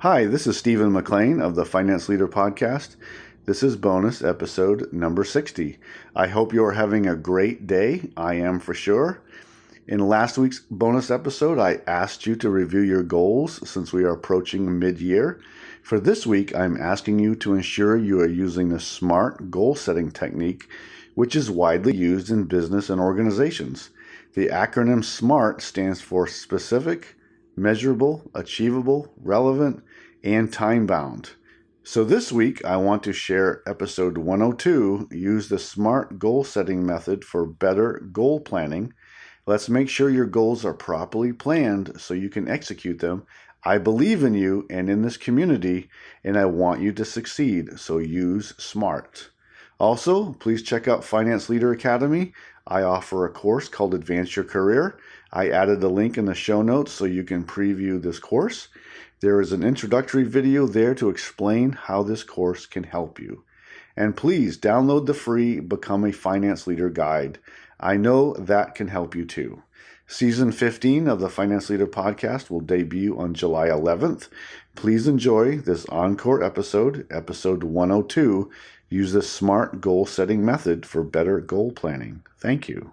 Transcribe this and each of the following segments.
Hi, this is Stephen McLean of the Finance Leader Podcast. This is bonus episode number 60. I hope you are having a great day. I am for sure. In last week's bonus episode, I asked you to review your goals since we are approaching mid-year. For this week, I'm asking you to ensure you are using the SMART goal setting technique, which is widely used in business and organizations. The acronym SMART stands for specific, measurable, achievable, relevant, and time-bound. So this week, I want to share episode 102, use the SMART goal setting method for better goal planning. Let's make sure your goals are properly planned so you can execute them. I believe in you and in this community, and I want you to succeed, so use SMART. Also, please check out Finance Leader Academy. I offer a course called Advance Your Career. I added a link in the show notes so you can preview this course. There is an introductory video there to explain how this course can help you. And please download the free Become a Finance Leader guide. I know that can help you too. Season 15 of the Finance Leader Podcast will debut on July 11th. Please enjoy this encore episode, episode 102. Use the SMART goal setting method for better goal planning. Thank you.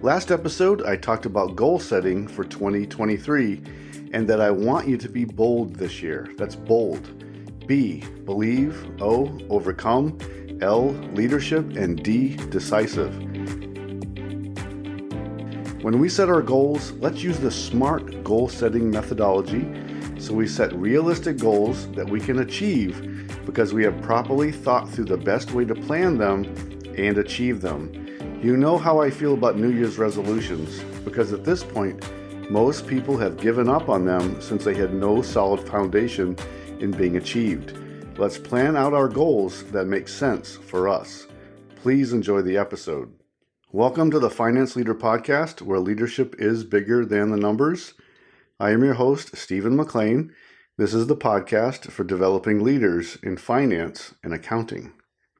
Last episode, I talked about goal setting for 2023 and that I want you to be bold this year. That's bold. B, believe. O, overcome. L, leadership. And D, decisive. When we set our goals, let's use the SMART goal setting methodology so we set realistic goals that we can achieve because we have properly thought through the best way to plan them and achieve them. You know how I feel about New Year's resolutions because at this point, most people have given up on them since they had no solid foundation in being achieved. Let's plan out our goals that make sense for us. Please enjoy the episode. Welcome to the Finance Leader Podcast, where leadership is bigger than the numbers. I am your host, Stephen McLean. This is the podcast for developing leaders in finance and accounting.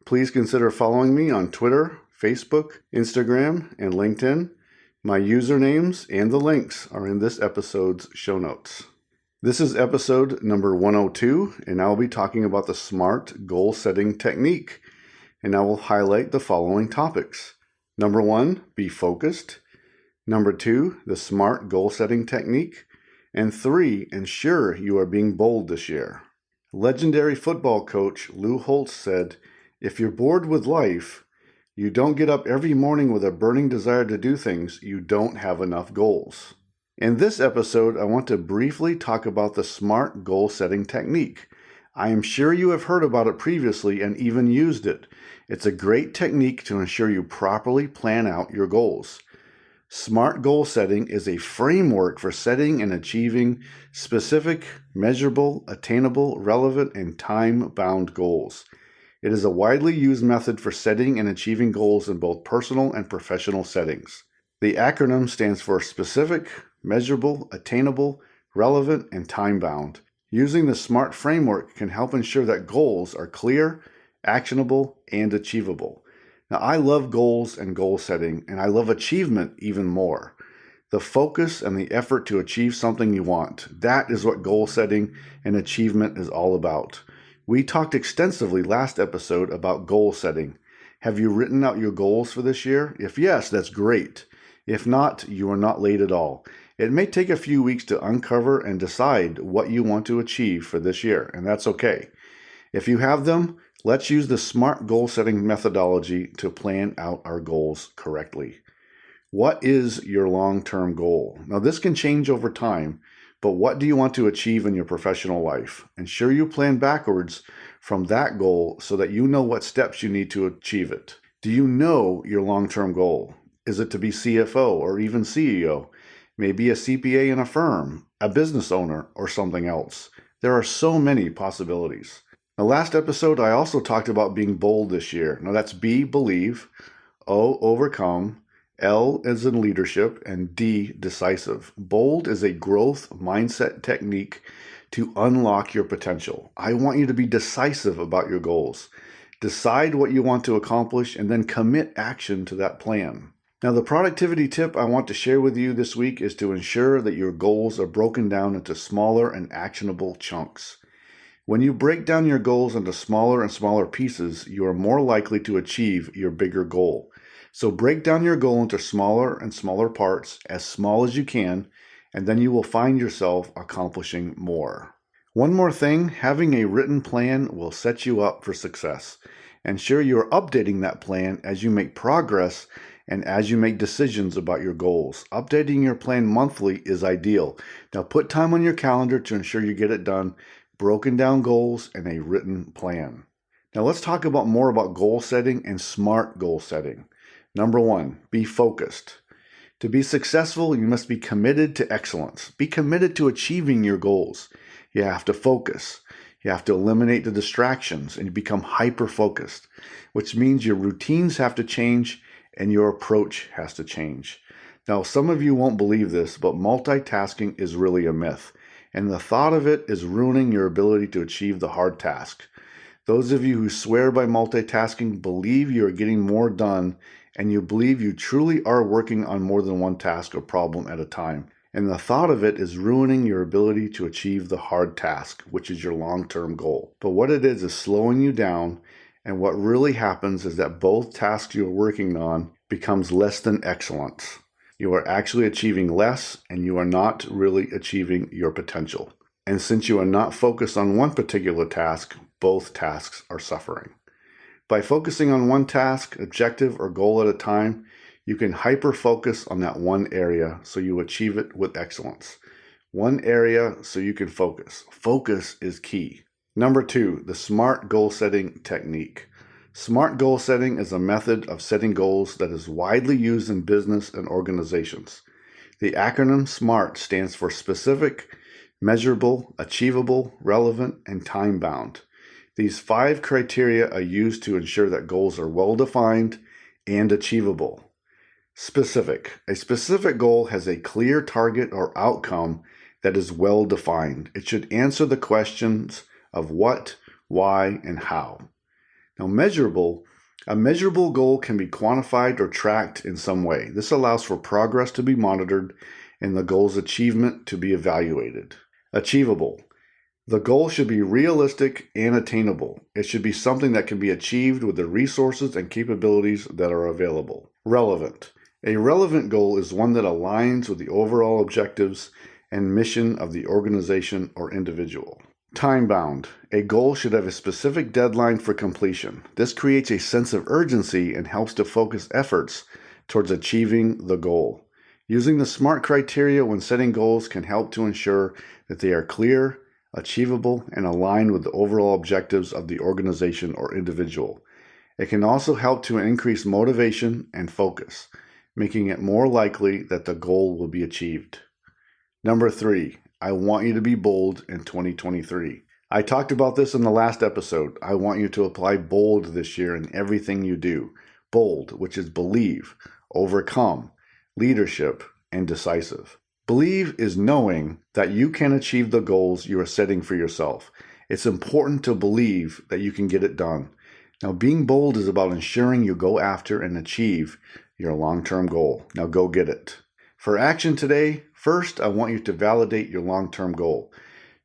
Please consider following me on Twitter, Facebook, Instagram, and LinkedIn. My usernames and the links are in this episode's show notes. This is episode number 102, and I will be talking about the SMART goal setting technique. And I will highlight the following topics. Number 1, be focused. Number 2, the SMART goal setting technique. And 3, ensure you are being bold this year. Legendary football coach Lou Holtz said, "If you're bored with life, you don't get up every morning with a burning desire to do things, you don't have enough goals." In this episode, I want to briefly talk about the SMART goal setting technique. I am sure you have heard about it previously and even used it. It's a great technique to ensure you properly plan out your goals. SMART goal setting is a framework for setting and achieving specific, measurable, attainable, relevant, and time-bound goals. It is a widely used method for setting and achieving goals in both personal and professional settings. The acronym stands for specific, measurable, attainable, relevant, and time-bound. Using the SMART framework can help ensure that goals are clear, actionable, and achievable. Now, I love goals and goal setting, and I love achievement even more. The focus and the effort to achieve something you want, that is what goal setting and achievement is all about. We talked extensively last episode about goal setting. Have you written out your goals for this year? If yes, that's great. If not, you are not late at all. It may take a few weeks to uncover and decide what you want to achieve for this year, and that's okay. If you have them, let's use the SMART goal setting methodology to plan out our goals correctly. What is your long-term goal? Now, this can change over time, but what do you want to achieve in your professional life? Ensure you plan backwards from that goal so that you know what steps you need to achieve it. Do you know your long-term goal? Is it to be CFO or even CEO? Maybe a CPA in a firm, a business owner, or something else. There are so many possibilities. Now, last episode, I also talked about being bold this year. Now, that's B, believe, O, overcome, L is in leadership, and D, decisive. Bold is a growth mindset technique to unlock your potential. I want you to be decisive about your goals. Decide what you want to accomplish and then commit action to that plan. Now, the productivity tip I want to share with you this week is to ensure that your goals are broken down into smaller and actionable chunks. When you break down your goals into smaller and smaller pieces, you are more likely to achieve your bigger goal. So break down your goal into smaller and smaller parts, as small as you can, and then you will find yourself accomplishing more. One more thing, having a written plan will set you up for success. Ensure you are updating that plan as you make progress and as you make decisions about your goals. Updating your plan monthly is ideal. Now put time on your calendar to ensure you get it done, broken down goals, and a written plan. Now let's talk more about goal setting and smart goal setting. Number 1, be focused. To be successful, you must be committed to excellence. Be committed to achieving your goals. You have to focus. You have to eliminate the distractions and you become hyper-focused, which means your routines have to change and your approach has to change. Now, some of you won't believe this, but multitasking is really a myth, and the thought of it is ruining your ability to achieve the hard task. Those of you who swear by multitasking believe you are getting more done, and you believe you truly are working on more than one task or problem at a time. And the thought of it is ruining your ability to achieve the hard task, which is your long-term goal. But what it is slowing you down, and what really happens is that both tasks you're working on becomes less than excellence. You are actually achieving less, and you are not really achieving your potential. And since you are not focused on one particular task, both tasks are suffering. By focusing on one task, objective, or goal at a time, you can hyper-focus on that one area so you achieve it with excellence. One area so you can focus. Focus is key. Number 2, the SMART goal setting technique. SMART goal setting is a method of setting goals that is widely used in business and organizations. The acronym SMART stands for specific, measurable, achievable, relevant, and time-bound. These 5 criteria are used to ensure that goals are well-defined and achievable. Specific. A specific goal has a clear target or outcome that is well-defined. It should answer the questions of what, why, and how. Now, measurable. A measurable goal can be quantified or tracked in some way. This allows for progress to be monitored and the goal's achievement to be evaluated. Achievable. The goal should be realistic and attainable. It should be something that can be achieved with the resources and capabilities that are available. Relevant. A relevant goal is one that aligns with the overall objectives and mission of the organization or individual. Time-bound. A goal should have a specific deadline for completion. This creates a sense of urgency and helps to focus efforts towards achieving the goal. Using the SMART criteria when setting goals can help to ensure that they are clear, achievable, and aligned with the overall objectives of the organization or individual. It can also help to increase motivation and focus, making it more likely that the goal will be achieved. Number 3, I want you to be bold in 2023. I talked about this in the last episode. I want you to apply bold this year in everything you do. Bold, which is believe, overcome, leadership, and decisive. Believe is knowing that you can achieve the goals you are setting for yourself. It's important to believe that you can get it done. Now, being bold is about ensuring you go after and achieve your long-term goal. Now, go get it. For action today, first, I want you to validate your long-term goal.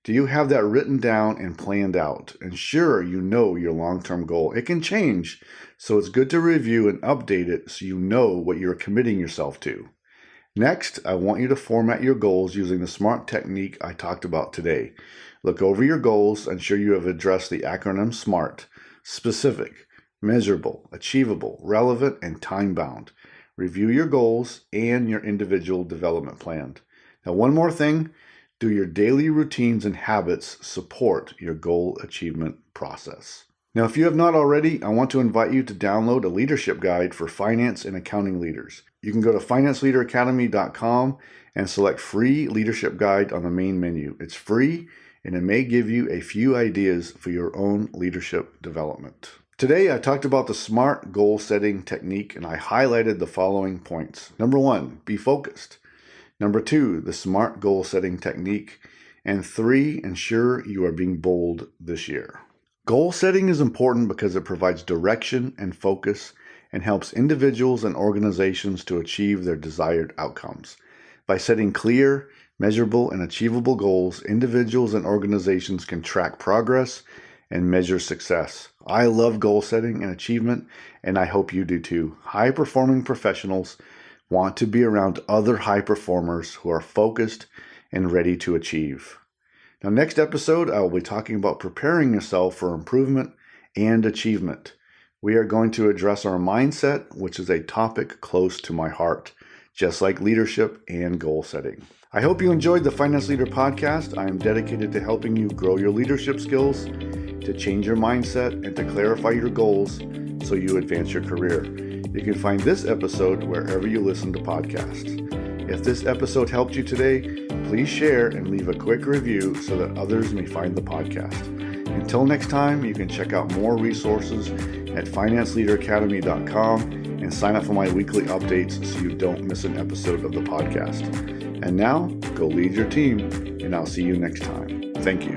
Do you have that written down and planned out? Ensure you know your long-term goal. It can change, so it's good to review and update it so you know what you're committing yourself to. Next, I want you to format your goals using the SMART technique I talked about today. Look over your goals, ensure you have addressed the acronym SMART: specific, measurable, achievable, relevant, and time-bound. Review your goals and your individual development plan. Now, one more thing, do your daily routines and habits support your goal achievement process? Now, if you have not already, I want to invite you to download a leadership guide for finance and accounting leaders. You can go to financeleaderacademy.com and select free leadership guide on the main menu. It's free and it may give you a few ideas for your own leadership development. Today, I talked about the SMART goal setting technique and I highlighted the following points. Number 1, be focused. Number 2, the SMART goal setting technique. And 3, ensure you are being bold this year. Goal setting is important because it provides direction and focus and helps individuals and organizations to achieve their desired outcomes. By setting clear, measurable, and achievable goals, individuals and organizations can track progress and measure success. I love goal setting and achievement, and I hope you do too. High-performing professionals want to be around other high performers who are focused and ready to achieve. Now, next episode, I will be talking about preparing yourself for improvement and achievement. We are going to address our mindset, which is a topic close to my heart, just like leadership and goal setting. I hope you enjoyed the Finance Leader Podcast. I am dedicated to helping you grow your leadership skills, to change your mindset, and to clarify your goals so you advance your career. You can find this episode wherever you listen to podcasts. If this episode helped you today, please share and leave a quick review so that others may find the podcast. Until next time, you can check out more resources at financeleaderacademy.com and sign up for my weekly updates so you don't miss an episode of the podcast. And now, go lead your team, and I'll see you next time. Thank you.